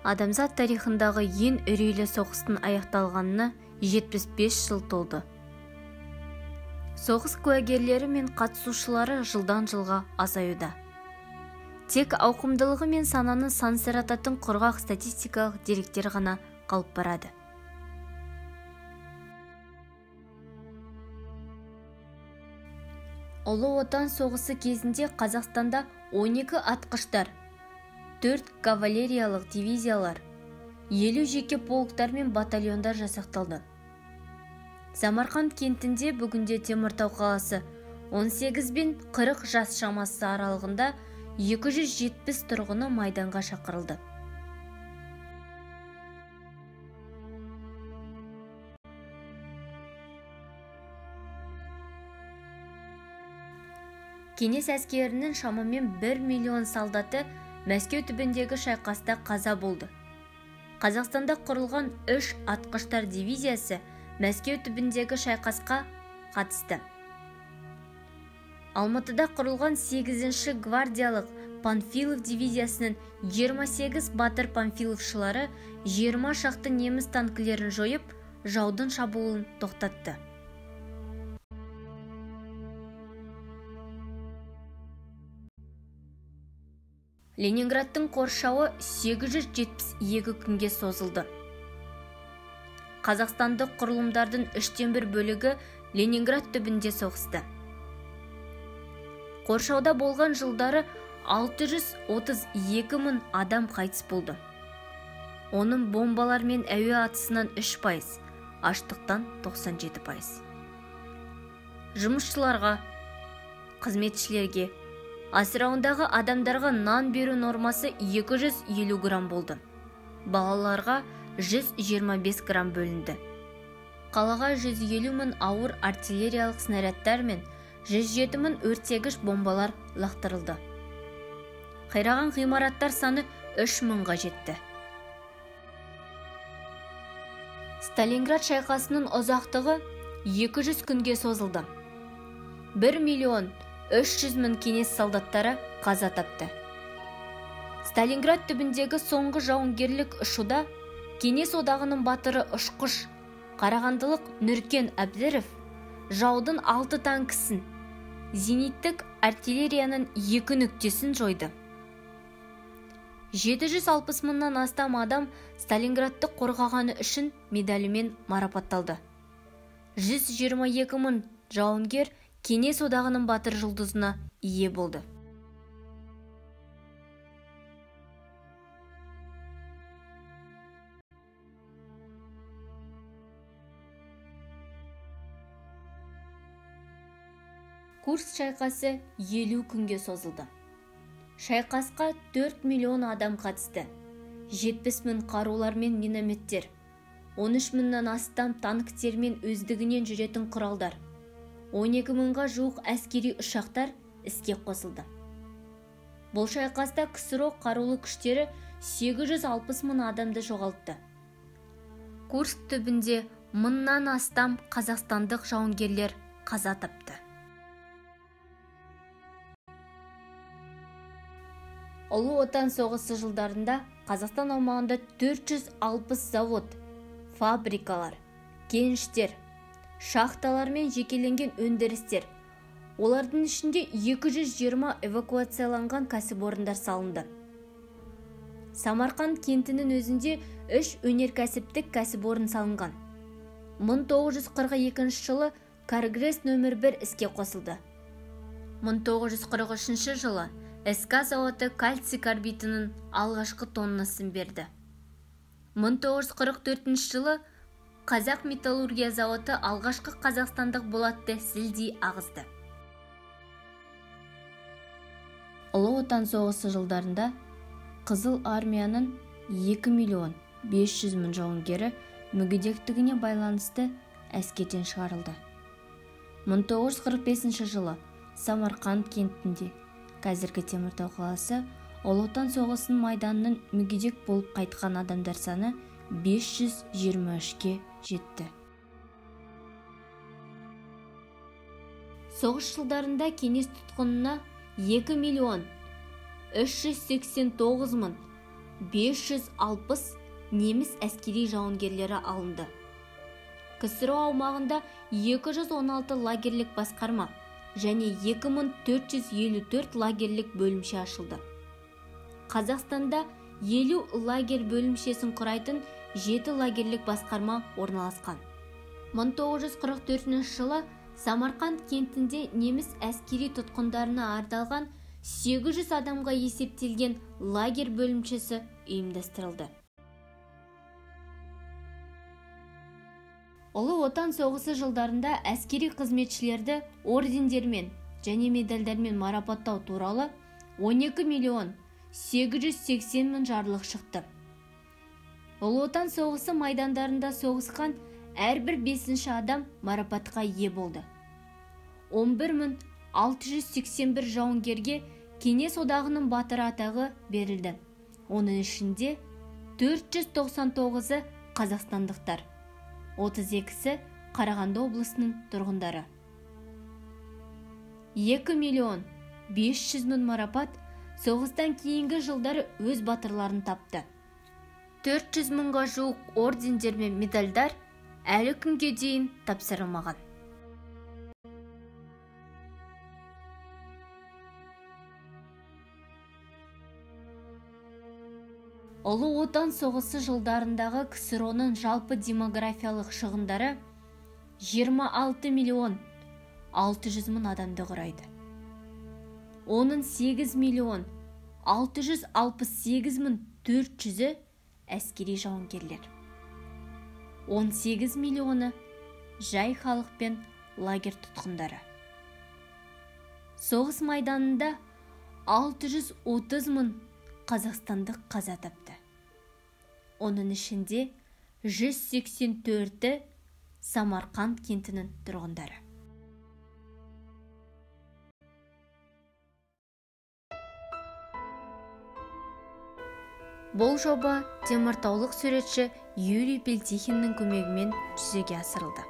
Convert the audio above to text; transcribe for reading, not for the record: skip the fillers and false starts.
Адамзат тарихындағы ең үрейлі соғыстың аяқталғанына 75 жыл толды. Соғыс куәгерлері мен қатысушылары жылдан жылға азаюда. Тек ауқымдылығы мен сананы сансырататын құрғақ статистикалық деректер ғана қалып барады. Ұлы Отан соғысы кезінде Қазақстанда 12 атқыштар, 4 кавалериялық дивизиялар, 50 жеке полктар мен батальондар жасақталды. Самарқанд кентінде бүгінде Теміртау қаласы 18 бен 40 жас шамасы аралығында 270 тұрғыны майданға шақырылды. Кеңес әскерінің шамамен 1 миллион солдаты Мәскеу түбіндегі шайқаста қаза болды. Қазақстанда құрылған 3 атқыштар дивизиясы Мәскеу түбіндегі шайқасқа қатысты. Алматыда құрылған 8-ші гвардиялық Панфилов дивизиясының 28 батыр панфиловшылары 20 шақты неміс танкілерін жойып, жаудың шабуылын тоқтатты. Ленинградтың қоршауы 872 күнге созылды. Қазақстандық құрылымдардың 1/3 бөлігі Ленинград түбінде соғысты. Қоршауда болған жылдары 632 мың адам қайтыс болды. Оның бомбалар мен әуе атысынан 3%, аштықтан 97%. Жұмысшыларға, қызметшілерге, асырауындағы адамдарға нан беру нормасы 250 грамм болды. Балаларға 125 грамм бөлінді. Қалаға 150 мың ауыр артиллериялық снарядтар мен 107 мың өртегіш бомбалар лақтырылды. Қираған ғимараттар саны 3 мыңға жетті. Сталинград шайқасының ұзақтығы 200 күнге созылды. 1 миллион 300 мың кеңес солдаттары қаза тапты. Сталинград түбіндегі соңғы жауынгерлік ұшуда Кеңес одағының батыры ұшқыш қарағандылық Нүркен Әбдіров жаудың 6 танкісін, зениттік артиллерияның 2 нүктесін жойды. 760 мыңнан астам адам Сталинградты қорғағаны үшін медалімен марапатталды. 122 мың жауынгер Кеңес одағының батыр жұлдызына ие болды. Курск шайқасы 50 күнге созылды. Шайқасқа 4 миллион адам қатысты. 70 мың қарулар мен минометтер, 13 мыңнан астам танктер мен өздігінен жүретін құралдар, 12 мыңға жуық әскери ұшақтар іске қосылды. Бұл шайқаста КСРО қарулы күштері 860 мың адамды жоғалтты. Курск түбінде мыңнан астам қазақстандық жауынгерлер қаза тапты. Ұлы Отан соғысы жылдарында Қазақстан аумағында 460 завод, фабрикалар, кеніштер, шахталар мен жекеленген өндірістер, олардың ішінде 220 эвакуацияланған кәсіпорындар салынды. Самарқанд кентінің өзінде 3 өнеркәсіптік кәсіпорын салынған. 1942 жылы Каргресс нөмір 1 іске қосылды. 1943 жылы СК зауыты кальций карбидінің алғашқы тоннасын берді. 1944 жылы Қазақ металлургия зауыты алғашқы қазақстандық болатты сілдей ағызды. Ұлы Отан соғысы жылдарында Қызыл армияның 2 миллион 500 мың жауынгері мүгедектігіне байланысты әскерден шығарылды. 1945 жылы Самарқанд кентінде, қазіргі Теміртау қаласы, Ұлы Отан соғысының майданының мүгедек болып қайтқан адамдар саны 523-ке жетті. Соғыс жылдарында кеңес тұтқынына 2 миллион 389 мың 560 неміс әскери жауынгерлері алынды. КСРО аумағында 216 лагерлік басқарма және 2454 лагерлік бөлімше ашылды. Қазақстанда 50 лагер бөлімшесін құрайтын 7 лагерлік басқарма орналасқан. 1944 жылы Самарқанд кентінде неміс әскери тұтқындарына арналған 800 адамға есептелген лагер бөлімшесі ұйымдастырылды. Ұлы Отан соғысы жылдарында әскери қызметшілерді ордендермен және медальдармен марапаттау туралы 12 миллион 880 мың жарлық шықты. Ұлы Отан соғысы майдандарында соғысқан әрбір 5-ші адам марапатқа ие болды. 11.681 жауынгерге Кеңес одағының батыры атағы берілді. Оның ішінде 499-ы қазақстандықтар, 32-сі Қарағанды облысының тұрғындары. 2 миллион 500 мың марапат соғыстан кейінгі жылдары өз батырларын тапты. 400 мыңға жуық ордендер мен медальдар әлі күнге дейін тапсырылмаған. Ұлы Отан соғысы жылдарындағы КСРО-ның жалпы демографиялық шығындары 26 миллион 600 мың адамды құрайды. Оның 8 миллион 668 мың 400-і әскери жауынгерлер. 18 миллионы жай халық пен лагер тұтқындары. Соғыс майданында 630 мың қазақстандық қаза тапты. Оның ішінде 184-і Самарқанд кентінің тұрғындары. Бұл жоба теміртаулық суретші Юрий Пельтихиннің көмегімен жүзеге асырылды.